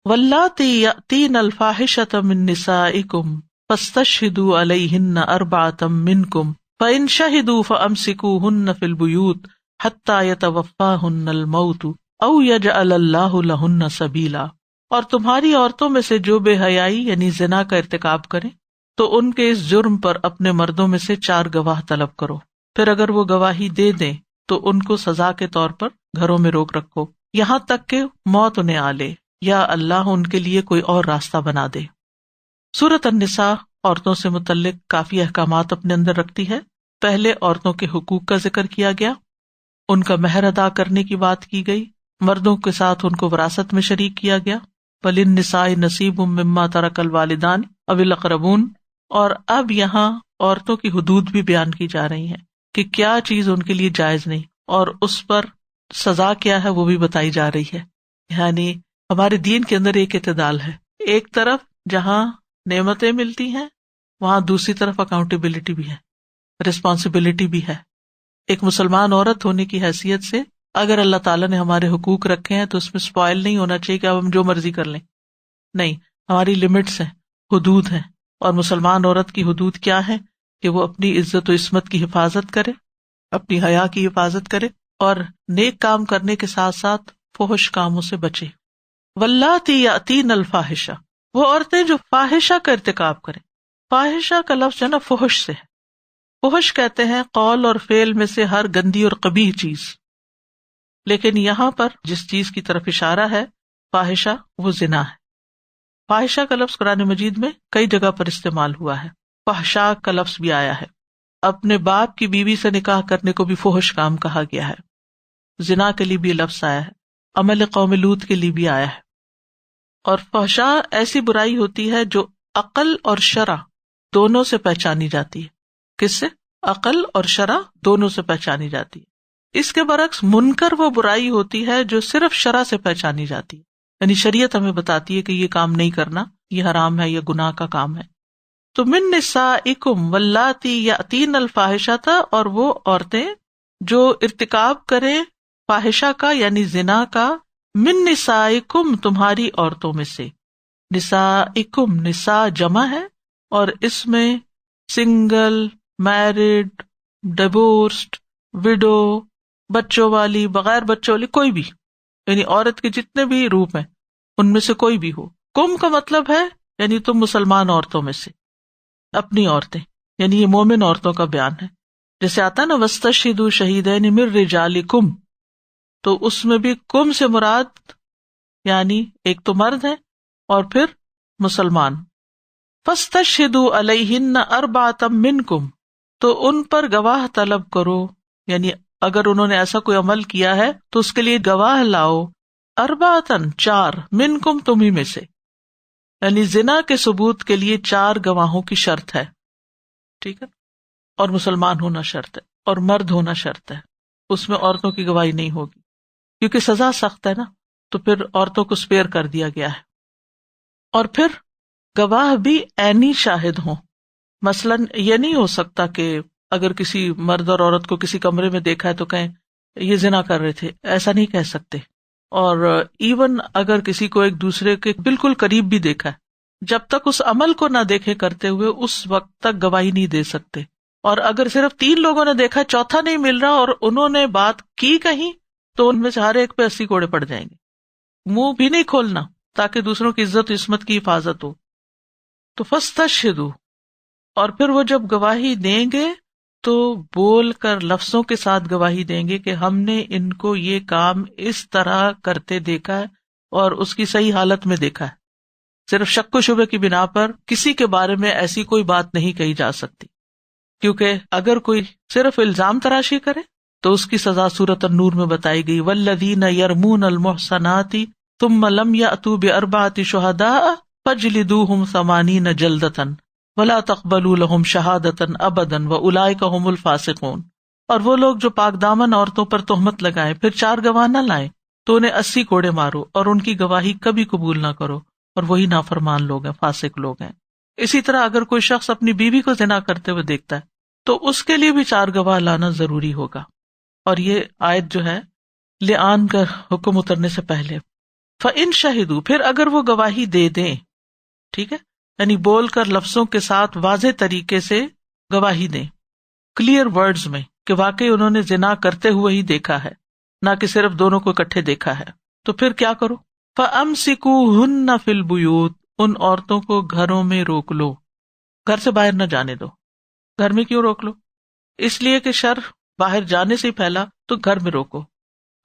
واللاتی یأتین الفاحشۃ من نسائکم فاستشہدوا علیہن اربعۃ منکم فإن شہدوا فأمسکوہن فی البیوت حتی یتوفاہن الموت او یجعل اللہ لہن سبیلا۔ اور تمہاری عورتوں میں سے جو بے حیائی یعنی زنا کا ارتکاب کریں تو ان کے اس جرم پر اپنے مردوں میں سے 4 گواہ طلب کرو، پھر اگر وہ گواہی دے دیں تو ان کو سزا کے طور پر گھروں میں روک رکھو یہاں تک کہ موت انہیں آ لے یا اللہ ان کے لیے کوئی اور راستہ بنا دے۔ سورۃ النساء عورتوں سے متعلق کافی احکامات اپنے اندر رکھتی ہے۔ پہلے عورتوں کے حقوق کا ذکر کیا گیا، ان کا مہر ادا کرنے کی بات کی گئی، مردوں کے ساتھ ان کو وراثت میں شریک کیا گیا، وَلِلنِّسَاءِ نَصِیبٌ مِّمَّا تَرَکَ الْوَالِدَانِ أَوِ الْأَقْرَبُونَ۔ اور اب یہاں عورتوں کی حدود بھی بیان کی جا رہی ہیں کہ کیا چیز ان کے لیے جائز نہیں اور اس پر سزا کیا ہے وہ بھی بتائی جا رہی ہے۔ یعنی ہمارے دین کے اندر ایک اعتدال ہے، ایک طرف جہاں نعمتیں ملتی ہیں وہاں دوسری طرف اکاؤنٹیبلٹی بھی ہے، رسپانسبلٹی بھی ہے۔ ایک مسلمان عورت ہونے کی حیثیت سے اگر اللہ تعالیٰ نے ہمارے حقوق رکھے ہیں تو اس میں سپوائل نہیں ہونا چاہیے کہ اب ہم جو مرضی کر لیں، نہیں، ہماری لمٹس ہیں، حدود ہیں۔ اور مسلمان عورت کی حدود کیا ہے کہ وہ اپنی عزت و عصمت کی حفاظت کرے، اپنی حیا کی حفاظت کرے اور نیک کام کرنے کے ساتھ ساتھ فحش کاموں سے بچے۔ واللاتی یأتین الفاحشہ، وہ عورتیں جو فاحشہ کا ارتکاب کریں۔ فاحشہ کا لفظ جو ہے نا فحش سے ہے، فحش کہتے ہیں قول اور فعل میں سے ہر گندی اور قبیح چیز، لیکن یہاں پر جس چیز کی طرف اشارہ ہے فاحشہ وہ زنا ہے۔ فاحشہ کا لفظ قرآن مجید میں کئی جگہ پر استعمال ہوا ہے، فحشاء کا لفظ بھی آیا ہے، اپنے باپ کی بیوی سے نکاح کرنے کو بھی فحش کام کہا گیا ہے، زنا کے لیے بھی لفظ آیا ہے، عمل قوم لوط کے لیے بھی آیا ہے۔ اور فحشاء ایسی برائی ہوتی ہے جو عقل اور شرع دونوں سے پہچانی جاتی ہے۔ کس سے؟ عقل اور شرع دونوں سے پہچانی جاتی ہے۔ اس کے برعکس منکر وہ برائی ہوتی ہے جو صرف شرع سے پہچانی جاتی ہے، یعنی شریعت ہمیں بتاتی ہے کہ یہ کام نہیں کرنا، یہ حرام ہے، یہ گناہ کا کام ہے۔ تو من نسائکم واللاتی یأتین الفاحشۃ، اور وہ عورتیں جو ارتکاب کریں فاحشہ کا یعنی زنا کا، من نسائکم تمہاری عورتوں میں سے۔ نسائکم، نساء جمع ہے اور اس میں سنگل، میرڈ، ڈیورسڈ، وڈو، بچوں والی، بغیر بچوں والی، کوئی بھی، یعنی عورت کے جتنے بھی روپ ہیں ان میں سے کوئی بھی ہو۔ کم کا مطلب ہے یعنی تم مسلمان عورتوں میں سے، اپنی عورتیں، یعنی یہ مومن عورتوں کا بیان ہے۔ جیسے آتا ہے نا وَاسْتَشْهِدُوا شَهِيدَيْنِ مِن رِجَالِكُمْ، تو اس میں بھی کم سے مراد یعنی ایک تو مرد ہے اور پھر مسلمان۔ فَاسْتَشْهِدُوا عَلَيْهِنَّ أَرْبَعَةً مِّنكُمْ، تو ان پر گواہ طلب کرو، یعنی اگر انہوں نے ایسا کوئی عمل کیا ہے تو اس کے لیے گواہ لاؤ، اربعتن 4، منکم تمہیں میں سے، یعنی زنا کے ثبوت کے لیے 4 گواہوں کی شرط ہے، ٹھیک ہے، اور مسلمان ہونا شرط ہے اور مرد ہونا شرط ہے، اس میں عورتوں کی گواہی نہیں ہوگی کیونکہ سزا سخت ہے نا، تو پھر عورتوں کو سپیئر کر دیا گیا ہے۔ اور پھر گواہ بھی عینی شاہد ہوں، مثلا یہ نہیں ہو سکتا کہ اگر کسی مرد اور عورت کو کسی کمرے میں دیکھا ہے تو کہیں یہ زنا کر رہے تھے، ایسا نہیں کہہ سکتے۔ اور ایون اگر کسی کو ایک دوسرے کے بالکل قریب بھی دیکھا ہے، جب تک اس عمل کو نہ دیکھے کرتے ہوئے اس وقت تک گواہی نہیں دے سکتے۔ اور اگر صرف 3 لوگوں نے دیکھا، چوتھا نہیں مل رہا اور انہوں نے بات کی کہیں، تو ان میں سے ہر ایک پہ 80 کوڑے پڑ جائیں گے۔ منہ بھی نہیں کھولنا تاکہ دوسروں کی عزت و عصمت کی حفاظت ہو۔ تو فاستشہدوا، اور پھر وہ جب گواہی دیں گے تو بول کر لفظوں کے ساتھ گواہی دیں گے کہ ہم نے ان کو یہ کام اس طرح کرتے دیکھا ہے اور اس کی صحیح حالت میں دیکھا ہے۔ صرف شک و شبہ کی بنا پر کسی کے بارے میں ایسی کوئی بات نہیں کہی جا سکتی، کیونکہ اگر کوئی صرف الزام تراشی کرے تو اس کی سزا سورۃ النور میں بتائی گئی، والذین یرمون المحصنات ثم لم یأتوا بأربعۃ شہداء فاجلدوہم 80 جلدۃ ولا تقبلوا لهم شہادۃ ابدا واولئک هم الفاسقون۔ اور وہ لوگ جو پاک دامن عورتوں پر تہمت لگائیں پھر 4 گواہ نہ لائیں تو انہیں 80 کوڑے مارو اور ان کی گواہی کبھی قبول نہ کرو، اور وہی نافرمان لوگ ہیں، فاسق لوگ ہیں۔ اسی طرح اگر کوئی شخص اپنی بیوی کو زنا کرتے ہوئے دیکھتا ہے تو اس کے لیے بھی 4 گواہ لانا ضروری ہوگا۔ اور یہ آیت جو ہے لعان کا حکم اترنے سے پہلے، فَإِن شَهِدُوا، پھر اگر وہ گواہی دے دیں، ٹھیک ہے، یعنی بول کر لفظوں کے ساتھ واضح طریقے سے گواہی دیں، کلیئر ورڈز میں کہ واقعی انہوں نے زنا کرتے ہوئے ہی دیکھا ہے، نہ کہ صرف دونوں کو اکٹھے دیکھا ہے، تو پھر کیا کرو؟ فَأَمْسِكُوهُنَّ فِي الْبُيُوتِ، ان عورتوں کو گھروں میں روک لو، گھر سے باہر نہ جانے دو۔ گھر میں کیوں روک لو؟ اس لیے کہ شر باہر جانے سے ہی پھیلا، تو گھر میں روکو۔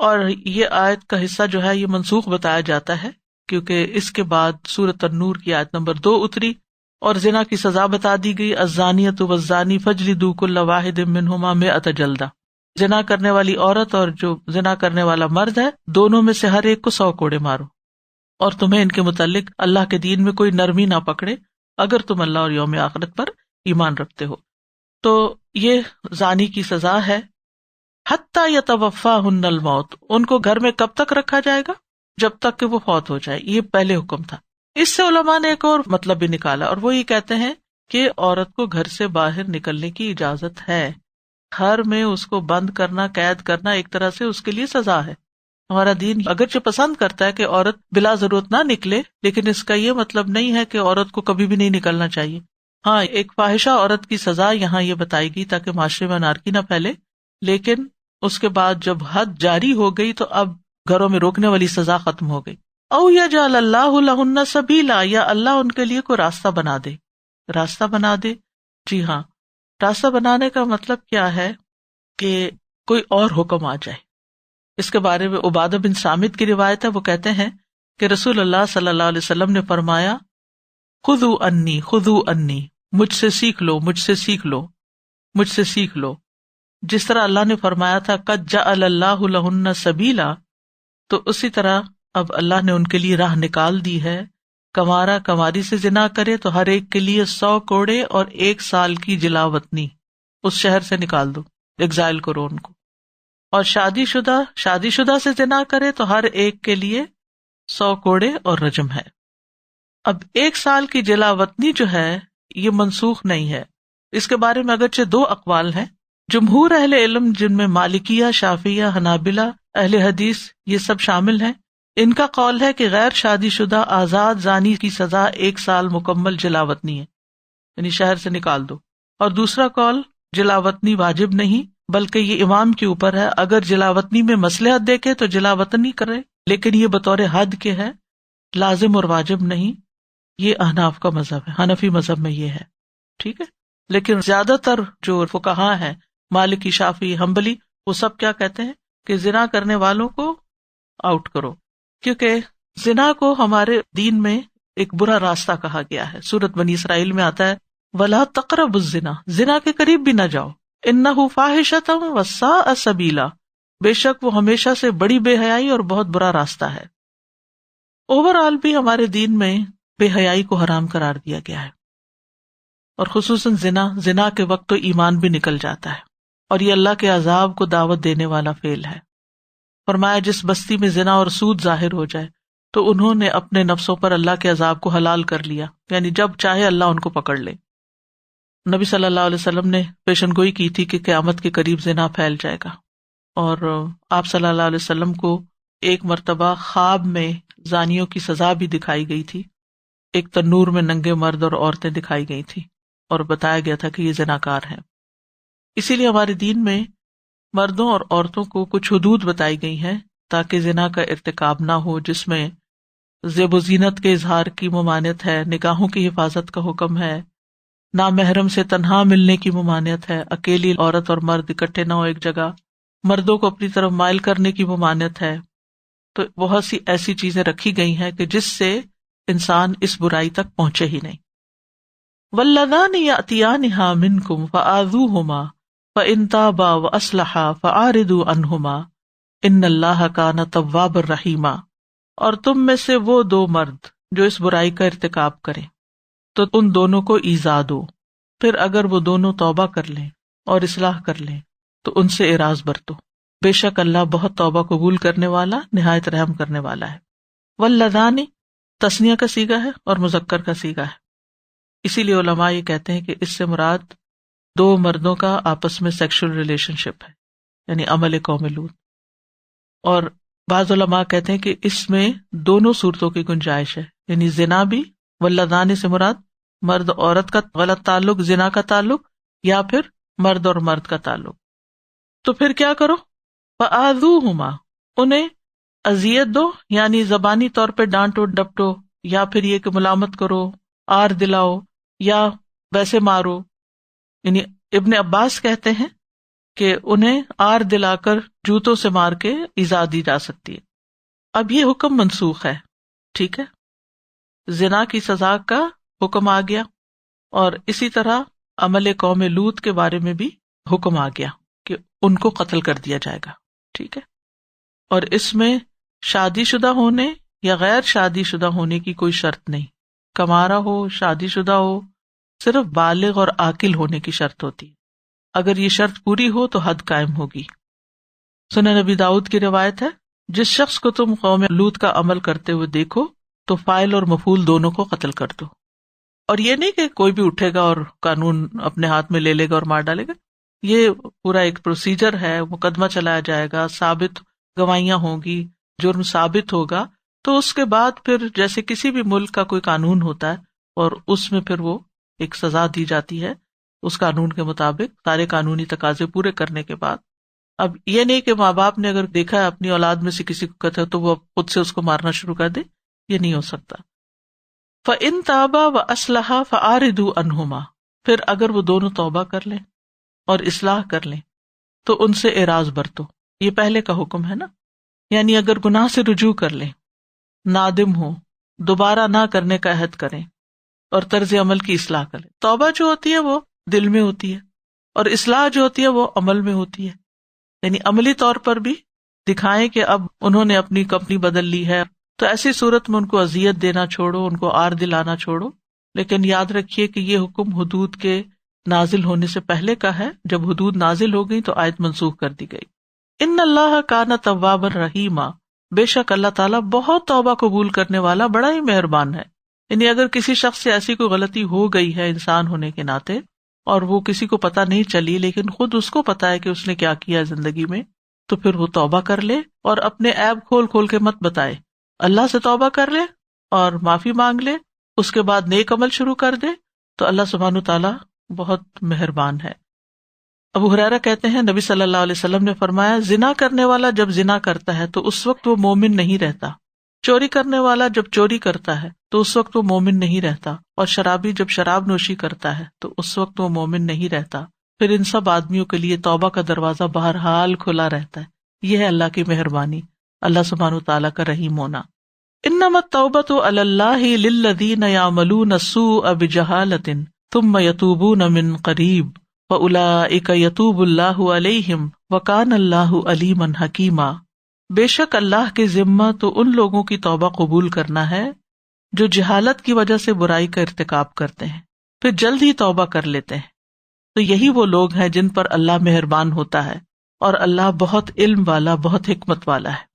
اور یہ آیت کا حصہ جو ہے یہ منسوخ بتایا جاتا ہے، کیونکہ اس کے بعد سورۃ النور کی آیت نمبر 2 اتری اور زنا کی سزا بتا دی گئی، الزانیۃ والزانی فاجلدوا کل واحد منہما 100 جلدہ، زنا کرنے والی عورت اور جو زنا کرنے والا مرد ہے، دونوں میں سے ہر ایک کو 100 کوڑے مارو، اور تمہیں ان کے متعلق اللہ کے دین میں کوئی نرمی نہ پکڑے اگر تم اللہ اور یوم آخرت پر ایمان رکھتے ہو۔ تو یہ زانی کی سزا ہے۔ حتی یتوفاہن الموت، ان کو گھر میں کب تک رکھا جائے گا؟ جب تک کہ وہ فوت ہو جائے، یہ پہلے حکم تھا۔ اس سے علماء نے ایک اور مطلب بھی نکالا، اور وہ یہ کہتے ہیں کہ عورت کو گھر سے باہر نکلنے کی اجازت ہے، گھر میں اس کو بند کرنا، قید کرنا ایک طرح سے اس کے لیے سزا ہے۔ ہمارا دین اگرچہ پسند کرتا ہے کہ عورت بلا ضرورت نہ نکلے، لیکن اس کا یہ مطلب نہیں ہے کہ عورت کو کبھی بھی نہیں نکلنا چاہیے۔ ہاں، ایک فاحشہ عورت کی سزا یہاں یہ بتائی گئی تاکہ معاشرے میں انارکی نہ پھیلے، لیکن اس کے بعد جب حد جاری ہو گئی تو اب گھروں میں روکنے والی سزا ختم ہو گئی۔ او یجعل اللہ لہن سبیلا، یا اللہ ان کے لیے کوئی راستہ بنا دے۔ راستہ بنا دے، جی ہاں، راستہ بنانے کا مطلب کیا ہے کہ کوئی اور حکم آ جائے۔ اس کے بارے میں عبادہ بن صامت کی روایت ہے، وہ کہتے ہیں کہ رسول اللہ صلی اللہ علیہ وسلم نے فرمایا، خذوا انی، خذوا انی، مجھ سے سیکھ لو، مجھ سے سیکھ لو، مجھ سے سیکھ لو۔ جس طرح اللہ نے فرمایا تھا قد جعل اللہ لہن سبیلا، تو اسی طرح اب اللہ نے ان کے لیے راہ نکال دی ہے۔ کمارا کماری سے زنا کرے تو ہر ایک کے لیے 100 کوڑے اور 1 سال کی جلا وطنی، اس شہر سے نکال دو، ایگزائل کرو ان کو۔ اور شادی شدہ سے زنا کرے تو ہر ایک کے لیے 100 کوڑے اور رجم ہے۔ اب 1 سال کی جلا وطنی جو ہے یہ منسوخ نہیں ہے، اس کے بارے میں اگرچہ 2 اقوال ہیں۔ جمہور اہل علم جن میں مالکیہ، شافعیہ، حنابلہ، اہل حدیث یہ سب شامل ہیں، ان کا قول ہے کہ غیر شادی شدہ آزاد زانی کی سزا 1 سال مکمل جلا وطنی ہے، یعنی شہر سے نکال دو۔ اور دوسرا قول جلا وطنی واجب نہیں بلکہ یہ امام کے اوپر ہے، اگر جلا وطنی میں مصلحت دیکھے تو جلا وطنی کرے، لیکن یہ بطور حد کے ہے، لازم اور واجب نہیں۔ یہ احناف کا مذہب ہے، حنفی مذہب میں یہ ہے، ٹھیک ہے۔ لیکن زیادہ تر جو فقہاء ہیں، مالکی، شافعی، حنبلی، وہ سب کیا کہتے ہیں کہ زنا کرنے والوں کو آؤٹ کرو، کیونکہ زنا کو ہمارے دین میں ایک برا راستہ کہا گیا ہے۔ سورۃ بنی اسرائیل میں آتا ہے وَلَا تَقْرَبُوا الزِّنَا، زنا کے قریب بھی نہ جاؤ، إِنَّهُ فَاحِشَةٌ وَسَاءَ سَبِيلًا، بے شک وہ ہمیشہ سے بڑی بے حیائی اور بہت برا راستہ ہے۔ اوور آل بھی ہمارے دین میں بے حیائی کو حرام قرار دیا گیا ہے، اور خصوصاً زنا کے وقت تو ایمان بھی نکل جاتا ہے، اور یہ اللہ کے عذاب کو دعوت دینے والا فعل ہے۔ فرمایا جس بستی میں زنا اور سود ظاہر ہو جائے تو انہوں نے اپنے نفسوں پر اللہ کے عذاب کو حلال کر لیا، یعنی جب چاہے اللہ ان کو پکڑ لے۔ نبی صلی اللہ علیہ وسلم نے پیشن گوئی کی تھی کہ قیامت کے قریب زنا پھیل جائے گا، اور آپ صلی اللہ علیہ وسلم کو ایک مرتبہ خواب میں زانیوں کی سزا بھی دکھائی گئی تھی، ایک تنور میں ننگے مرد اور عورتیں دکھائی گئی تھی اور بتایا گیا تھا کہ یہ زناکار ہیں۔ اسی لیے ہمارے دین میں مردوں اور عورتوں کو کچھ حدود بتائی گئی ہیں تاکہ زنا کا ارتکاب نہ ہو، جس میں زیب و زینت کے اظہار کی ممانعت ہے، نکاحوں کی حفاظت کا حکم ہے، نامحرم سے تنہا ملنے کی ممانعت ہے، اکیلی عورت اور مرد اکٹھے نہ ہو ایک جگہ، مردوں کو اپنی طرف مائل کرنے کی ممانعت ہے۔ تو بہت سی ایسی چیزیں رکھی گئی ہیں کہ جس سے انسان اس برائی تک پہنچے ہی نہیں۔ واللذان یأتیانہا منکم فآذوہما فإن تابا وأصلحا فأعرضوا عنہما ان اللہ کان توابا رحیما، اور تم میں سے وہ 2 مرد جو اس برائی کا ارتکاب کریں تو ان دونوں کو ایذا دو، پھر اگر وہ دونوں توبہ کر لیں اور اصلاح کر لیں تو ان سے اعراض برتو، بے شک اللہ بہت توبہ قبول کرنے والا، نہایت رحم کرنے والا ہے۔ واللذان تثنیہ کا صیغہ ہے اور مذکر کا صیغہ ہے، اسی لیے علماء یہ کہتے ہیں کہ اس سے مراد 2 مردوں کا آپس میں سیکشل ریلیشن شپ ہے، یعنی عمل قوم لوط، اور بعض علماء کہتے ہیں کہ اس میں دونوں صورتوں کی گنجائش ہے، یعنی زنا بھی، واللذان سے مراد مرد عورت کا غلط تعلق، زنا کا تعلق، یا پھر مرد اور مرد کا تعلق. تو پھر کیا کرو؟ فآذوہما، انہیں اذیت دو، یعنی زبانی طور پہ ڈانٹو ڈپٹو، یا پھر یہ کہ ملامت کرو، آر دلاؤ، یا ویسے مارو. یعنی ابن عباس کہتے ہیں کہ انہیں آر دلا کر جوتوں سے مار کے ایذا دی جا سکتی ہے. اب یہ حکم منسوخ ہے، ٹھیک ہے، زنا کی سزا کا حکم آ گیا، اور اسی طرح عمل قوم لوط کے بارے میں بھی حکم آ گیا کہ ان کو قتل کر دیا جائے گا، ٹھیک ہے. اور اس میں شادی شدہ ہونے یا غیر شادی شدہ ہونے کی کوئی شرط نہیں، کمارا ہو، شادی شدہ ہو، صرف بالغ اور عاقل ہونے کی شرط ہوتی ہے. اگر یہ شرط پوری ہو تو حد قائم ہوگی. سنن نبی داؤد کی روایت ہے، جس شخص کو تم قوم لوط کا عمل کرتے ہوئے دیکھو تو فاعل اور مفعول دونوں کو قتل کر دو. اور یہ نہیں کہ کوئی بھی اٹھے گا اور قانون اپنے ہاتھ میں لے لے گا اور مار ڈالے گا، یہ پورا ایک پروسیجر ہے، مقدمہ چلایا جائے گا، ثابت گواہیاں ہوں گی، جرم ثابت ہوگا، تو اس کے بعد پھر جیسے کسی بھی ملک کا کوئی قانون ہوتا ہے اور اس میں پھر وہ ایک سزا دی جاتی ہے اس قانون کے مطابق، سارے قانونی تقاضے پورے کرنے کے بعد. اب یہ نہیں کہ ماں باپ نے اگر دیکھا ہے اپنی اولاد میں سے کسی کو قتل تو وہ خود سے اس کو مارنا شروع کر دے، یہ نہیں ہو سکتا. فَإِن تَابَا وَأَصْلَحَا فَأَعْرِضُوا عَنْهُمَا، پھر اگر وہ دونوں توبہ کر لیں اور اصلاح کر لیں تو ان سے اعراض برتو. یہ پہلے کا حکم ہے نا، یعنی اگر گناہ سے رجوع کر لیں، نادم ہو، دوبارہ نہ کرنے کا عہد کریں اور طرز عمل کی اصلاح کریں. توبہ جو ہوتی ہے وہ دل میں ہوتی ہے، اور اصلاح جو ہوتی ہے وہ عمل میں ہوتی ہے. یعنی عملی طور پر بھی دکھائیں کہ اب انہوں نے اپنی کمپنی بدل لی ہے، تو ایسی صورت میں ان کو اذیت دینا چھوڑو، ان کو آر دلانا چھوڑو. لیکن یاد رکھیے کہ یہ حکم حدود کے نازل ہونے سے پہلے کا ہے. جب حدود نازل ہو گئی تو آیت منسوخ کر دی گئی. ان اللہ کان توابا رحیما، بے شک اللہ تعالیٰ بہت توبہ قبول کرنے والا، بڑا ہی مہربان ہے. یعنی اگر کسی شخص سے ایسی کوئی غلطی ہو گئی ہے انسان ہونے کے ناطے، اور وہ کسی کو پتہ نہیں چلی لیکن خود اس کو پتا ہے کہ اس نے کیا کیا زندگی میں، تو پھر وہ توبہ کر لے اور اپنے عیب کھول کھول کے مت بتائے، اللہ سے توبہ کر لے اور معافی مانگ لے، اس کے بعد نیک عمل شروع کر دے، تو اللہ سبحانہ تعالیٰ بہت مہربان ہے. ابو ہریرہ کہتے ہیں نبی صلی اللہ علیہ وسلم نے فرمایا، زنا کرنے والا جب زنا کرتا ہے تو اس وقت وہ مومن نہیں رہتا، چوری کرنے والا جب چوری کرتا ہے تو اس وقت وہ مومن نہیں رہتا، اور شرابی جب شراب نوشی کرتا ہے تو اس وقت وہ مومن نہیں رہتا. پھر ان سب آدمیوں کے لیے توبہ کا دروازہ بہرحال کھلا رہتا ہے. یہ ہے اللہ کی مہربانی، اللہ سبحانہ تعالیٰ کا رحیم ہونا. انما التوبۃ علی اللہ للذین یعملون السوء بجہالۃ ثم یتوبون من قریب فاولئک یتوب اللہ علیہم وکان اللہ علیما حکیما. بے شک اللہ کے ذمہ تو ان لوگوں کی توبہ قبول کرنا ہے جو جہالت کی وجہ سے برائی کا ارتکاب کرتے ہیں پھر جلد ہی توبہ کر لیتے ہیں. تو یہی وہ لوگ ہیں جن پر اللہ مہربان ہوتا ہے، اور اللہ بہت علم والا، بہت حکمت والا ہے.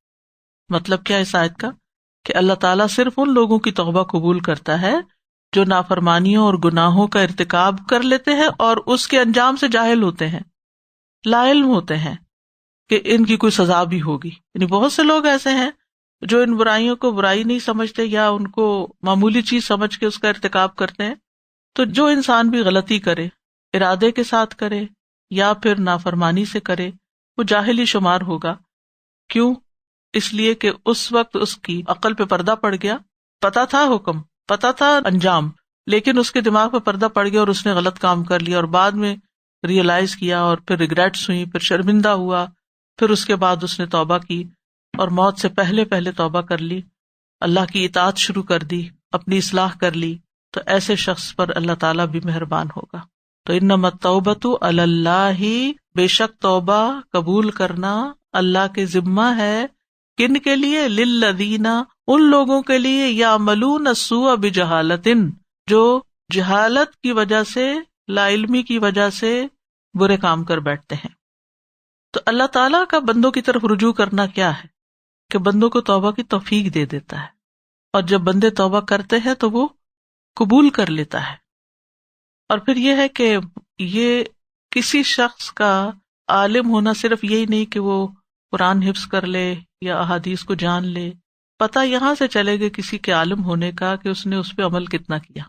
مطلب کیا اس آیت کا؟ کہ اللہ تعالیٰ صرف ان لوگوں کی توبہ قبول کرتا ہے جو نافرمانیوں اور گناہوں کا ارتکاب کر لیتے ہیں اور اس کے انجام سے جاہل ہوتے ہیں، لا علم ہوتے ہیں کہ ان کی کوئی سزا بھی ہوگی. یعنی بہت سے لوگ ایسے ہیں جو ان برائیوں کو برائی نہیں سمجھتے یا ان کو معمولی چیز سمجھ کے اس کا ارتکاب کرتے ہیں. تو جو انسان بھی غلطی کرے، ارادے کے ساتھ کرے یا پھر نافرمانی سے کرے، وہ جاہل ہی شمار ہوگا. کیوں؟ اس لیے کہ اس وقت اس کی عقل پہ پردہ پڑ گیا، پتا تھا حکم، پتا تھا انجام، لیکن اس کے دماغ پہ پردہ پڑ گیا اور اس نے غلط کام کر لیا، اور بعد میں ریئلائز کیا اور پھر ریگریٹس ہوئی، پھر شرمندہ ہوا، پھر اس کے بعد اس نے توبہ کی اور موت سے پہلے پہلے توبہ کر لی، اللہ کی اطاعت شروع کر دی، اپنی اصلاح کر لی. تو ایسے شخص پر اللہ تعالیٰ بھی مہربان ہوگا. تو انما التوبۃ علی اللہ، بے شک توبہ قبول کرنا اللہ کے ذمہ ہے. کن کے لیے؟ للذین، ان لوگوں کے لیے، یعملون السوء بجہالۃ، جو جہالت کی وجہ سے، لا علمی کی وجہ سے برے کام کر بیٹھتے ہیں. تو اللہ تعالیٰ کا بندوں کی طرف رجوع کرنا کیا ہے؟ کہ بندوں کو توبہ کی توفیق دے دیتا ہے، اور جب بندے توبہ کرتے ہیں تو وہ قبول کر لیتا ہے. اور پھر یہ ہے کہ یہ کسی شخص کا عالم ہونا صرف یہی نہیں کہ وہ قرآن حفظ کر لے یا احادیث کو جان لے، پتہ یہاں سے چلے گا کسی کے عالم ہونے کا کہ اس نے اس پہ عمل کتنا کیا۔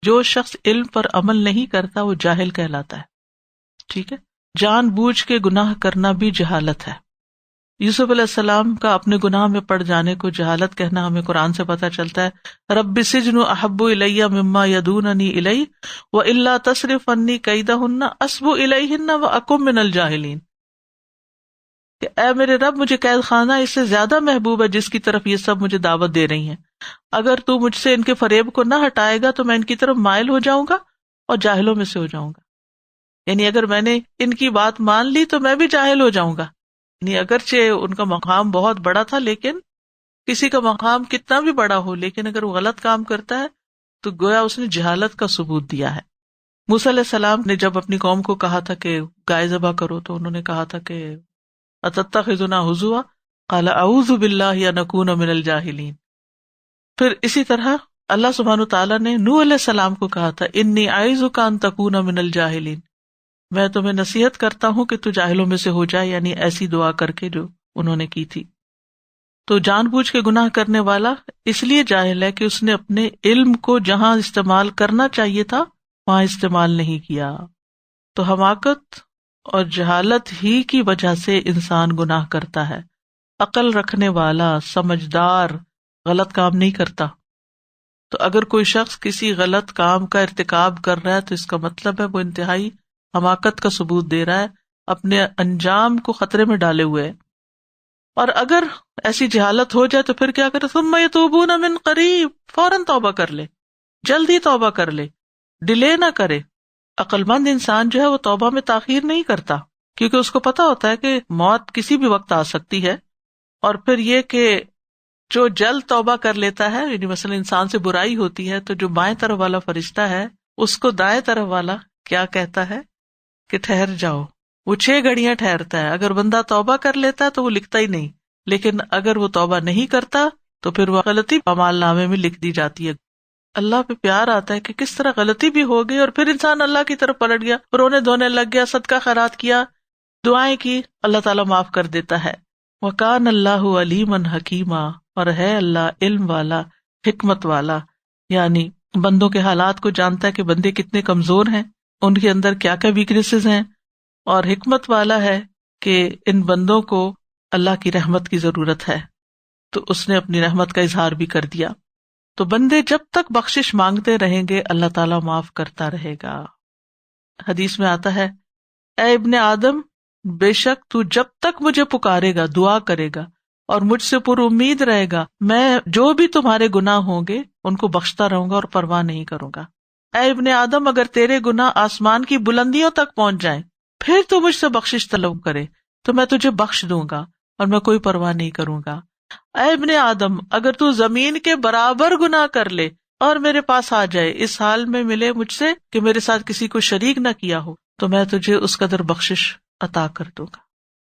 جو شخص علم پر عمل نہیں کرتا وہ جاہل کہلاتا ہے، ٹھیک ہے۔ جان بوجھ کے گناہ کرنا بھی جہالت ہے۔ یوسف علیہ السلام کا اپنے گناہ میں پڑ جانے کو جہالت کہنا ہمیں قرآن سے پتہ چلتا ہے۔ رب السجن احب الی مما یدوننی الیہ والا تصرف عنی کیدہن اصب الیہن واکن من الجاہلین، کہ اے میرے رب مجھے قید خانہ اس سے زیادہ محبوب ہے جس کی طرف یہ سب مجھے دعوت دے رہی ہیں، اگر تو مجھ سے ان کے فریب کو نہ ہٹائے گا تو میں ان کی طرف مائل ہو جاؤں گا اور جاہلوں میں سے ہو جاؤں گا۔ یعنی اگر میں نے ان کی بات مان لی تو میں بھی جاہل ہو جاؤں گا۔ یعنی اگرچہ ان کا مقام بہت بڑا تھا، لیکن کسی کا مقام کتنا بھی بڑا ہو لیکن اگر وہ غلط کام کرتا ہے تو گویا اس نے جہالت کا ثبوت دیا ہے۔ موسیٰ علیہ السلام نے جب اپنی قوم کو کہا تھا کہ گائے ذبح کرو تو انہوں نے کہا تھا کہ اتتخذنا ہزوا قال اعوذ باللہ ان اکون من الجاہلین۔ پھر اسی طرح اللہ سبحانہ وتعالیٰ نے نوح علیہ السلام کو کہا تھا انی اعوذک ان تکون من الجاہلین، میں تمہیں نصیحت کرتا ہوں کہ تو جاہلوں میں سے ہو جائے، یعنی ایسی دعا کر کے جو انہوں نے کی تھی۔ تو جان بوجھ کے گناہ کرنے والا اس لیے جاہل ہے کہ اس نے اپنے علم کو جہاں استعمال کرنا چاہیے تھا وہاں استعمال نہیں کیا۔ تو حماقت اور جہالت ہی کی وجہ سے انسان گناہ کرتا ہے۔ عقل رکھنے والا، سمجھدار غلط کام نہیں کرتا۔ تو اگر کوئی شخص کسی غلط کام کا ارتکاب کر رہا ہے تو اس کا مطلب ہے وہ انتہائی حماقت کا ثبوت دے رہا ہے، اپنے انجام کو خطرے میں ڈالے ہوئے ہے۔ اور اگر ایسی جہالت ہو جائے تو پھر کیا کرے؟ ثم یتوبون من قریب، فوراً توبہ کر لے، جلدی توبہ کر لے، ڈیلے نہ کرے۔ عقل مند انسان جو ہے وہ توبہ میں تاخیر نہیں کرتا، کیونکہ اس کو پتا ہوتا ہے کہ موت کسی بھی وقت آ سکتی ہے۔ اور پھر یہ کہ جو جلد توبہ کر لیتا ہے، یعنی مثلا انسان سے برائی ہوتی ہے تو جو بائیں طرف والا فرشتہ ہے اس کو دائیں طرف والا کیا کہتا ہے کہ ٹھہر جاؤ، وہ 6 گھڑیاں ٹھہرتا ہے۔ اگر بندہ توبہ کر لیتا ہے تو وہ لکھتا ہی نہیں، لیکن اگر وہ توبہ نہیں کرتا تو پھر وہ غلطی اعمال نامے میں لکھ دی جاتی ہے۔ اللہ پہ پیار آتا ہے کہ کس طرح غلطی بھی ہو گئی اور پھر انسان اللہ کی طرف پلٹ گیا، رونے دھونے لگ گیا، صدقہ خیرات کیا، دعائیں کی، اللہ تعالیٰ معاف کر دیتا ہے۔ وَكَانَ اللَّهُ عَلِيمًا حَكِيمًا، اور ہے اللہ علم والا، حکمت والا، یعنی بندوں کے حالات کو جانتا ہے کہ بندے کتنے کمزور ہیں، ان کے اندر کیا کیا ویکنیسز ہیں، اور حکمت والا ہے کہ ان بندوں کو اللہ کی رحمت کی ضرورت ہے، تو اس نے اپنی رحمت کا اظہار بھی کر دیا۔ تو بندے جب تک بخشش مانگتے رہیں گے اللہ تعالیٰ معاف کرتا رہے گا۔ حدیث میں آتا ہے اے ابن آدم، بے شک تو جب تک مجھے پکارے گا، دعا کرے گا اور مجھ سے پر امید رہے گا، میں جو بھی تمہارے گناہ ہوں گے ان کو بخشتا رہوں گا اور پرواہ نہیں کروں گا۔ اے ابن آدم، اگر تیرے گناہ آسمان کی بلندیوں تک پہنچ جائیں پھر تو مجھ سے بخشش طلب کرے تو میں تجھے بخش دوں گا اور میں کوئی پرواہ نہیں کروں گا۔ اے ابن آدم، اگر تو زمین کے برابر گناہ کر لے اور میرے پاس آ جائے، اس حال میں ملے مجھ سے کہ میرے ساتھ کسی کو شریک نہ کیا ہو، تو میں تجھے اس قدر بخشش عطا کر دوں گا۔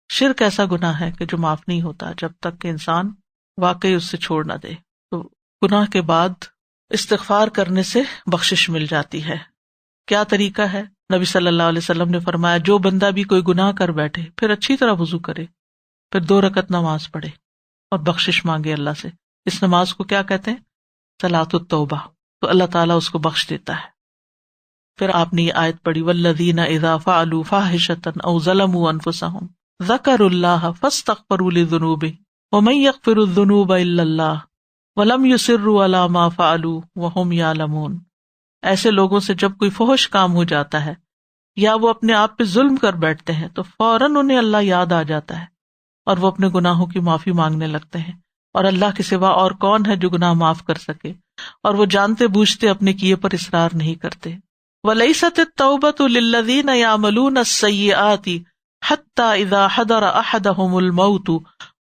شرک ایسا گناہ ہے کہ جو معاف نہیں ہوتا جب تک کہ انسان واقعی اس سے چھوڑ نہ دے۔ تو گناہ کے بعد استغفار کرنے سے بخشش مل جاتی ہے۔ کیا طریقہ ہے؟ نبی صلی اللہ علیہ وسلم نے فرمایا جو بندہ بھی کوئی گناہ کر بیٹھے پھر اچھی طرح وضو کرے، پھر 2 رکعت نماز پڑھے اور بخشش مانگے اللہ سے۔ اس نماز کو کیا کہتے ہیں؟ صلاۃ التوبہ۔ تو اللہ تعالیٰ اس کو بخش دیتا ہے۔ پھر آپ نے یہ آیت پڑھی والذین اذا فعلوا فاحشۃ او ظلموا انفسهم ذکروا اللہ فاستغفروا لذنوبهم ومن یغفر الذنوب الا اللہ ولم یصروا علی ما فعلوا وهم یعلمون۔ ایسے لوگوں سے جب کوئی فحش کام ہو جاتا ہے یا وہ اپنے آپ پہ ظلم کر بیٹھتے ہیں تو فوراً انہیں اللہ یاد آ جاتا ہے اور وہ اپنے گناہوں کی معافی مانگنے لگتے ہیں، اور اللہ کے سوا اور کون ہے جو گناہ معاف کر سکے، اور وہ جانتے بوجھتے اپنے کیے پر اصرار نہیں کرتے۔ وَلَيْسَتِ التَّوْبَةُ لِلَّذِينَ يَعْمَلُونَ السَّيِّئَاتِ حَتَّى إِذَا حَضَرَ أَحَدَهُمُ الْمَوْتُ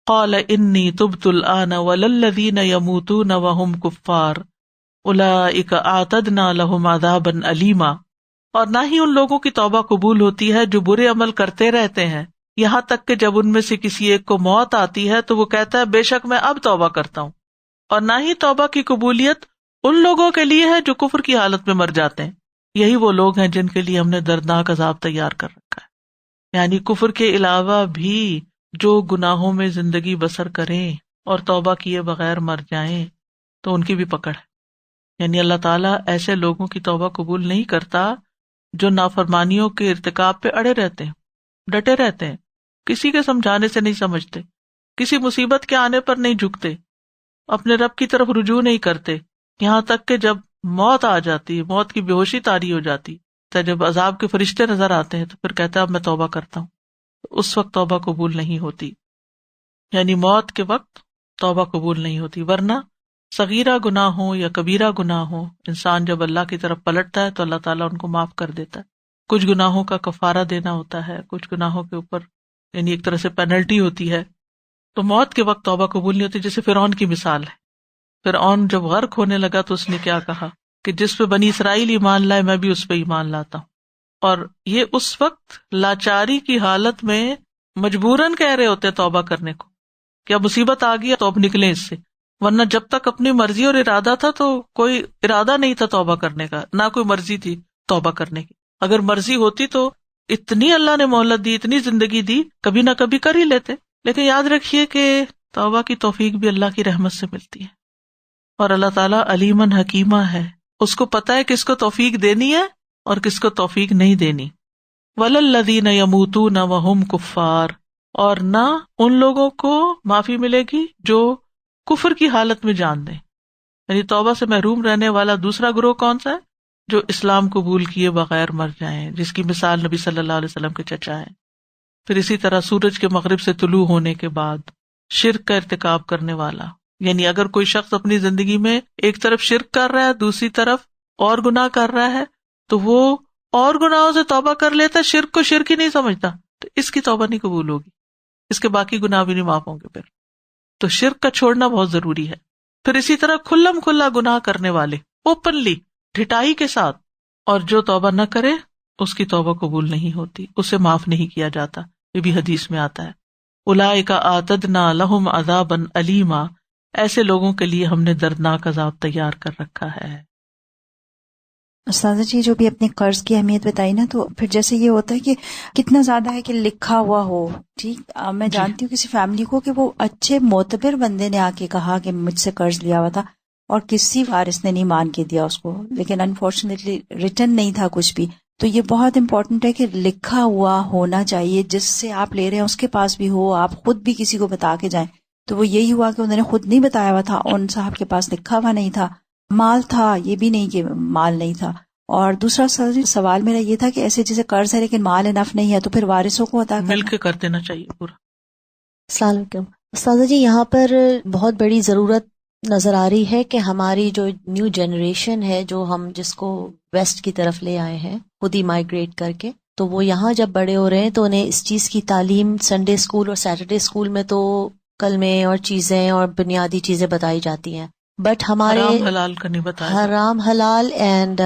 قَالَ إِنِّي تُبْتُ الْآنَ وَلَلَّذِينَ يَمُوتُونَ وَهُمْ كُفَّارٌ أُولَئِكَ أَعْتَدْنَا لَهُمْ عَذَابًا أَلِيمًا۔ اور نہ ہی ان لوگوں کی توبہ قبول ہوتی ہے جو برے عمل کرتے رہتے ہیں، یہاں تک کہ جب ان میں سے کسی ایک کو موت آتی ہے تو وہ کہتا ہے بے شک میں اب توبہ کرتا ہوں۔ اور نہ ہی توبہ کی قبولیت ان لوگوں کے لیے ہے جو کفر کی حالت میں مر جاتے ہیں، یہی وہ لوگ ہیں جن کے لیے ہم نے دردناک عذاب تیار کر رکھا ہے۔ یعنی کفر کے علاوہ بھی جو گناہوں میں زندگی بسر کریں اور توبہ کیے بغیر مر جائیں تو ان کی بھی پکڑ ہے. یعنی اللہ تعالیٰ ایسے لوگوں کی توبہ قبول نہیں کرتا جو نافرمانیوں کے ارتکاب پہ اڑے رہتے ہیں، ڈٹے رہتے ہیں، کسی کے سمجھانے سے نہیں سمجھتے، کسی مصیبت کے آنے پر نہیں جھکتے، اپنے رب کی طرف رجوع نہیں کرتے، یہاں تک کہ جب موت آ جاتی ہے، موت کی بے ہوشی طاری ہو جاتی ہے، جب عذاب کے فرشتے نظر آتے ہیں تو پھر کہتا ہے اب میں توبہ کرتا ہوں. اس وقت توبہ قبول نہیں ہوتی، یعنی موت کے وقت توبہ قبول نہیں ہوتی. ورنہ صغیرہ گناہ ہو یا کبیرہ گناہ ہو، انسان جب اللہ کی طرف پلٹتا ہے تو اللہ تعالیٰ ان کو معاف کر دیتا ہے. کچھ گناہوں کا کفارہ دینا ہوتا ہے، کچھ گناہوں کے اوپر یعنی ایک طرح سے پینلٹی ہوتی ہے. تو موت کے وقت توبہ قبول نہیں ہوتی. جیسے فرعون کی مثال ہے، فرعون جب غرق ہونے لگا تو اس نے کیا کہا کہ جس پہ بنی اسرائیل ایمان لائے میں بھی اس پہ ایمان لاتا ہوں. اور یہ اس وقت لاچاری کی حالت میں مجبوراً کہہ رہے ہوتے توبہ کرنے کو کہ اب مصیبت آ گئی تو اب نکلیں اس سے، ورنہ جب تک اپنی مرضی اور ارادہ تھا تو کوئی ارادہ نہیں تھا توبہ کرنے کا، نہ کوئی مرضی تھی توبہ کرنے کی. اگر مرضی ہوتی تو اتنی اللہ نے مہلت دی، اتنی زندگی دی، کبھی نہ کبھی کر ہی لیتے. لیکن یاد رکھیے کہ توبہ کی توفیق بھی اللہ کی رحمت سے ملتی ہے، اور اللہ تعالیٰ علیمن حکیمہ ہے، اس کو پتہ ہے کس کو توفیق دینی ہے اور کس کو توفیق نہیں دینی. وَلَلَّذِينَ يَمُوتُونَ وَهُمْ كُفَّارٌ، اور نہ ان لوگوں کو معافی ملے گی جو کفر کی حالت میں جان دیں. یعنی توبہ سے محروم رہنے والا دوسرا گروہ کون سا ہے؟ جو اسلام قبول کیے بغیر مر جائیں، جس کی مثال نبی صلی اللہ علیہ وسلم کے چچا ہیں. پھر اسی طرح سورج کے مغرب سے طلوع ہونے کے بعد شرک کا ارتکاب کرنے والا، یعنی اگر کوئی شخص اپنی زندگی میں ایک طرف شرک کر رہا ہے، دوسری طرف اور گناہ کر رہا ہے، تو وہ اور گناہوں سے توبہ کر لیتا ہے، شرک کو شرک ہی نہیں سمجھتا، تو اس کی توبہ نہیں قبول ہوگی، اس کے باقی گناہ بھی نہیں معاف ہوں گے. پھر تو شرک کا چھوڑنا بہت ضروری ہے. پھر اسی طرح کھلم کھلا گناہ کرنے والے اوپنلی ڈھٹائی کے ساتھ، اور جو توبہ نہ کرے اس کی توبہ قبول نہیں ہوتی، اسے معاف نہیں کیا جاتا. یہ بھی حدیث میں آتا ہے اولئک اعتدنا لہم عذابا الیما، ایسے لوگوں کے لیے ہم نے دردناک عذاب تیار کر رکھا ہے. استاذہ جی جو بھی اپنے قرض کی اہمیت بتائی نا، تو پھر جیسے یہ ہوتا ہے کہ کتنا زیادہ ہے کہ لکھا ہوا ہو. ٹھیک، میں جانتی ہوں کسی فیملی کو کہ وہ اچھے معتبر بندے نے آ کے کہا کہ مجھ سے قرض لیا ہوا تھا، اور کسی وارث نے نہیں مان کے دیا اس کو، لیکن انفارچونیٹلی ریٹرن نہیں تھا کچھ بھی. تو یہ بہت امپورٹنٹ ہے کہ لکھا ہوا ہونا چاہیے، جس سے آپ لے رہے ہیں اس کے پاس بھی ہو، آپ خود بھی کسی کو بتا کے جائیں. تو وہ یہی ہوا کہ انہوں نے خود نہیں بتایا ہوا تھا، ان صاحب کے پاس لکھا ہوا نہیں تھا. مال تھا، یہ بھی نہیں کہ مال نہیں تھا. اور دوسرا سوال میرا یہ تھا کہ ایسے جیسے قرض ہے لیکن مال انف نہیں ہے، تو پھر وارثوں کو عطا مل کے کر دینا چاہیے پورا. السلام علیکم استاذہ جی، یہاں پر بہت بڑی ضرورت نظر آ رہی ہے کہ ہماری جو نیو جنریشن ہے، جو ہم جس کو ویسٹ کی طرف لے آئے ہیں خود ہی مائیگریٹ کر کے، تو وہ یہاں جب بڑے ہو رہے ہیں تو انہیں اس چیز کی تعلیم سنڈے اسکول اور سیٹرڈے اسکول میں تو کلمے اور چیزیں اور بنیادی چیزیں بتائی جاتی ہیں، بٹ ہمارے حرام حلال کا نہیں بتایا، حرام حلال اینڈ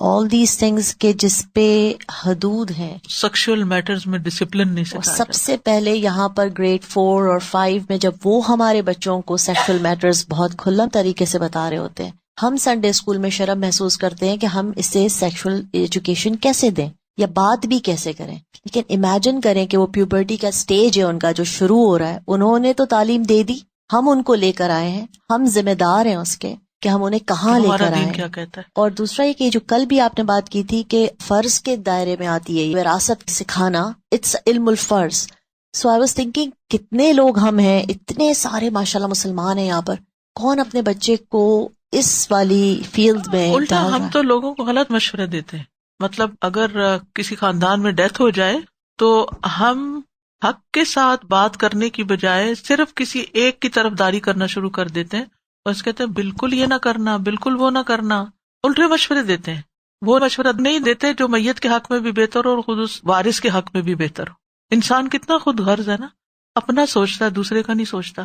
آل دیز تھنگز کے جس پہ حدود ہیں، سیکشل میٹرز میں ڈسپلن نہیں سکھایا سب سے پہلے یہاں پر گریڈ 4 اور 5 میں جب وہ ہمارے بچوں کو سیکشل میٹرز بہت کھلا طریقے سے بتا رہے ہوتے ہیں، ہم سنڈے اسکول میں شرم محسوس کرتے ہیں کہ ہم اسے سیکشل ایجوکیشن کیسے دیں یا بات بھی کیسے کریں. لیکن امیجن کریں کہ وہ پیوبرٹی کا سٹیج ہے ان کا جو شروع ہو رہا ہے، انہوں نے تو تعلیم دے دی، ہم ان کو لے کر آئے ہیں، ہم ذمہ دار ہیں اس کے کہ ہم انہیں کہاں لے کر آئے کیا کہتا ہے. اور دوسرا یہ کہ جو کل بھی آپ نے بات کی تھی کہ فرض کے دائرے میں آتی ہے وراثت سکھانا، اٹس علم الفرض. سو آئی واز تھنکنگ کتنے لوگ ہم ہیں، اتنے سارے ماشاءاللہ مسلمان ہیں یہاں پر، کون اپنے بچے کو اس والی فیلڈ میں الٹا ہم تو لوگوں کو غلط مشورے دیتے ہیں. مطلب اگر کسی خاندان میں ڈیتھ ہو جائے تو ہم حق کے ساتھ بات کرنے کی بجائے صرف کسی ایک کی طرف داری کرنا شروع کر دیتے ہیں، اور اس کہتے ہیں بالکل یہ نہ کرنا، بالکل وہ نہ کرنا، الٹے مشورے دیتے ہیں. وہ مشورہ نہیں دیتے جو میت کے حق میں بھی بہتر ہو اور خود اس وارث کے حق میں بھی بہتر ہو. انسان کتنا خود غرض ہے نا، اپنا سوچتا ہے، دوسرے کا نہیں سوچتا،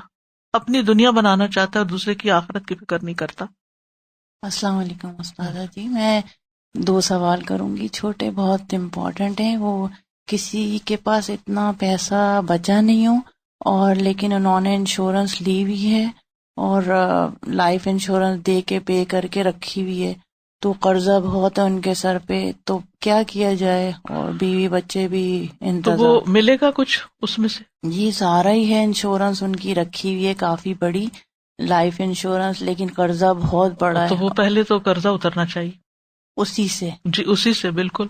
اپنی دنیا بنانا چاہتا ہے اور دوسرے کی آخرت کی فکر نہیں کرتا. السلام علیکم استاذہ جی، میں 2 سوال کروں گی، چھوٹے بہت امپورٹنٹ ہیں. وہ کسی کے پاس اتنا پیسہ بچا نہیں ہو اور لیکن انہوں نے انشورنس لی ہوئی ہے اور لائف انشورنس دے کے پے کر کے رکھی ہوئی ہے، تو قرضہ بہت ہے ان کے سر پہ، تو کیا کیا جائے؟ اور بیوی بچے بھی تو انتظار. وہ ملے گا کچھ اس میں سے؟ جی سارا ہی ہے، انشورنس ان کی رکھی ہوئی ہے کافی بڑی، لائف انشورنس، لیکن قرضہ بہت بڑا تو ہے وہ پہلے تو قرضہ اترنا چاہیے. اسی سے. جی اسی سے بالکل.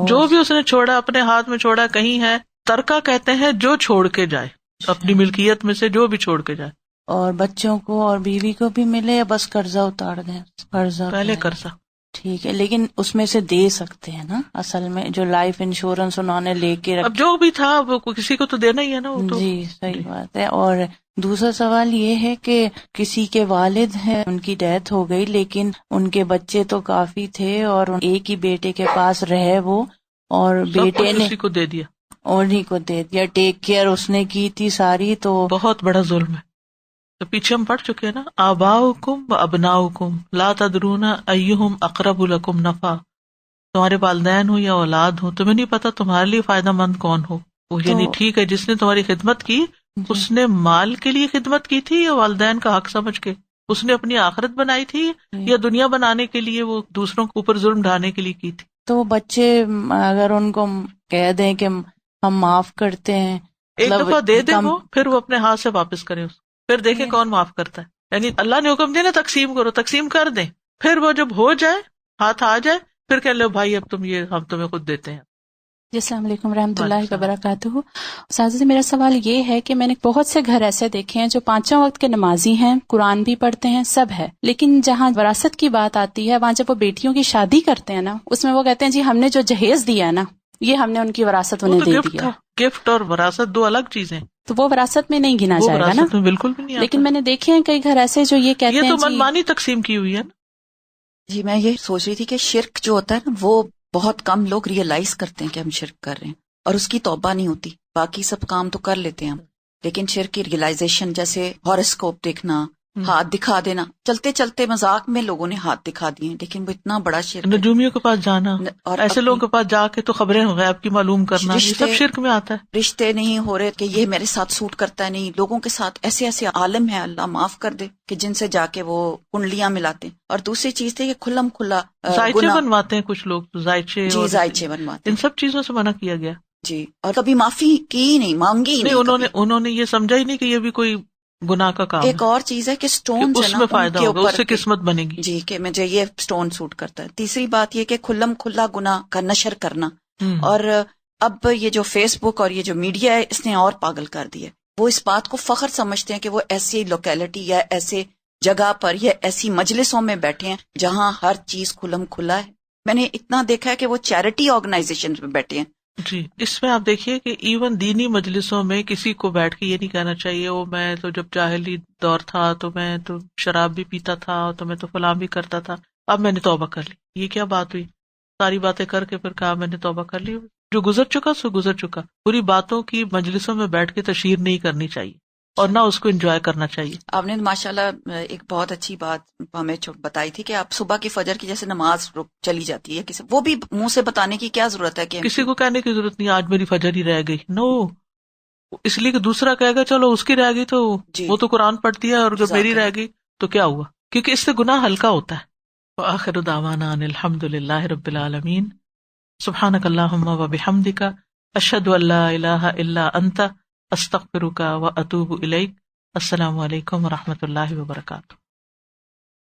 جو بھی اس نے چھوڑا اپنے ہاتھ میں چھوڑا، کہیں ہے ترکہ کہتے ہیں جو چھوڑ کے جائے، اپنی ملکیت میں سے جو بھی چھوڑ کے جائے. اور بچوں کو اور بیوی کو بھی ملے یا بس قرضہ اتار دیں؟ قرضہ پہلے ہے. قرضہ. ٹھیک ہے، لیکن اس میں سے دے سکتے ہیں نا اصل میں، جو لائف انشورنس انہوں نے لے کے اب جو بھی تھا وہ کسی کو تو دینا ہی ہے نا وہ تو. جی صحیح بات ہے. اور دوسرا سوال یہ ہے کہ کسی کے والد ہیں، ان کی ڈیتھ ہو گئی، لیکن ان کے بچے تو کافی تھے اور ایک ہی بیٹے کے پاس رہے وہ، اور سب بیٹے کچھ نے اسی کو دے دیا. انہیں کو دے دیا، ٹیک کیئر اس نے کی تھی ساری. تو بہت بڑا ظلم ہے. تو پیچھے ہم پڑھ چکے ہیں نا، آباؤکم و ابناؤکم لا تدرون ایہم اقرب لکم نفعا. تمہارے والدین ہو یا اولاد ہو، تمہیں نہیں پتا تمہارے لیے فائدہ مند کون ہو. وہ یعنی ٹھیک ہے جس نے تمہاری خدمت کی، اس نے مال کے لیے خدمت کی تھی یا والدین کا حق سمجھ کے؟ اس نے اپنی آخرت بنائی تھی یا دنیا بنانے کے لیے وہ دوسروں کے اوپر ظلم ڈھانے کے لیے کی تھی؟ تو بچے اگر ان کو کہہ دیں کہ ہم معاف کرتے ہیں، ایک دفعہ دے دیں وہ، پھر وہ اپنے ہاتھ سے واپس کریں اس، پھر دیکھیں کون معاف کرتا ہے. یعنی اللہ نے حکم دیا نا تقسیم کرو، تقسیم کر دیں، پھر وہ جب ہو جائے، ہاتھ آ جائے، پھر کہہ لو بھائی اب تم یہ ہم تمہیں خود دیتے ہیں. جی السلام علیکم ورحمۃ اللہ وبرکاتہ. اساتذہ میرا سوال یہ ہے کہ میں نے بہت سے گھر ایسے دیکھے ہیں جو 5 وقت کے نمازی ہیں، قرآن بھی پڑھتے ہیں، سب ہے، لیکن جہاں وراثت کی بات آتی ہے، وہاں جب وہ بیٹیوں کی شادی کرتے ہیں نا، اس میں وہ کہتے ہیں جی ہم نے جو جہیز دیا ہے نا، یہ ہم نے ان کی وراثت انہیں دے دیا. گفٹ اور وراثت دو الگ چیزیں، تو وہ وراثت میں نہیں گنا جائے گا نا؟ بالکل بھی نہیں. لیکن میں نے دیکھے ہیں کئی گھر ایسے جو یہ کہتے ہیں یہ تو منمانی تقسیم کی ہوئی ہے نا. جی میں یہ سوچ رہی تھی کہ شرک جو ہوتا ہے نا، وہ بہت کم لوگ ریئلائز کرتے ہیں کہ ہم شرک کر رہے ہیں، اور اس کی توبہ نہیں ہوتی. باقی سب کام تو کر لیتے ہیں ہم، لیکن شرک کی ریئلائزیشن، جیسے ہاروسکوپ دیکھنا، ہاتھ دکھا دینا، چلتے چلتے مذاق میں لوگوں نے ہاتھ دکھا دیے، لیکن وہ اتنا بڑا شرک ہے. نجومیوں کے پاس جانا اور ایسے لوگوں کے پاس جا کے تو خبریں غیب کی معلوم کرنا، یہ سب شرک میں آتا ہے. رشتے نہیں ہو رہے کہ یہ میرے ساتھ سوٹ کرتا ہے، نہیں، لوگوں کے ساتھ ایسے ایسے عالم ہے، اللہ معاف کر دے، کہ جن سے جا کے وہ کنڈلیاں ملاتے ہیں. اور دوسری چیز تھی کہ کھلم کھلا زائچے بنواتے ہیں کچھ لوگ، زائچے، جی زائچے بنواتے ان سب چیزوں سے منع کیا گیا. جی، اور کبھی معافی کی نہیں، مانگی ہی نہیں. انہوں نے یہ سمجھا ہی نہیں کہ یہ بھی کوئی گناہ کا کام. ایک اور چیز ہے کہ سٹون اس میں فائدہ ہوگا، اس سے قسمت بنے گی. جی، کہ مجھے یہ سٹون سوٹ کرتا ہے. تیسری بات یہ کہ کھلم کھلا گناہ کا نشر کرنا. اور اب یہ جو فیس بک اور یہ جو میڈیا ہے، اس نے اور پاگل کر دیا. وہ اس بات کو فخر سمجھتے ہیں کہ وہ ایسی لوکیلٹی یا ایسے جگہ پر یا ایسی مجلسوں میں بیٹھے ہیں جہاں ہر چیز کھلم کھلا ہے. میں نے اتنا دیکھا ہے کہ وہ چیریٹی آرگنائزیشن میں بیٹھے ہیں. جی، اس میں آپ دیکھیے کہ ایون دینی مجلسوں میں کسی کو بیٹھ کے یہ نہیں کہنا چاہیے وہ میں تو جب جاہلی دور تھا تو میں تو شراب بھی پیتا تھا، تو میں تو فلاں بھی کرتا تھا، اب میں نے توبہ کر لی. یہ کیا بات ہوئی؟ ساری باتیں کر کے پھر کہا میں نے توبہ کر لی. جو گزر چکا سو گزر چکا. پوری باتوں کی مجلسوں میں بیٹھ کے تشہیر نہیں کرنی چاہیے اور نہ اس کو انجوائے کرنا چاہیے. آپ نے ماشاءاللہ ایک بہت اچھی بات ہمیں بتائی تھی کہ آپ صبح کی فجر کی جیسے نماز چلی جاتی ہے کسی، وہ بھی منہ سے بتانے کی کیا ضرورت ہے کہ کسی کو کہنے کی ضرورت نہیں آج میری فجر ہی رہ گئی. نو، اس لیے کہ دوسرا کہے گا چلو اس کی رہ گئی تو وہ تو قرآن پڑھتی ہے اور جب میری رہ گئی تو کیا ہوا، کیونکہ اس سے گناہ ہلکا ہوتا ہے. وآخر دعوانا ان الحمد للہ رب العالمین. سبحانک اللہم وبحمدک، اشہد ان لا الہ الا انت، استغفرک و اتوب الیک. السلام علیکم و رحمۃ اللہ وبرکاتہ.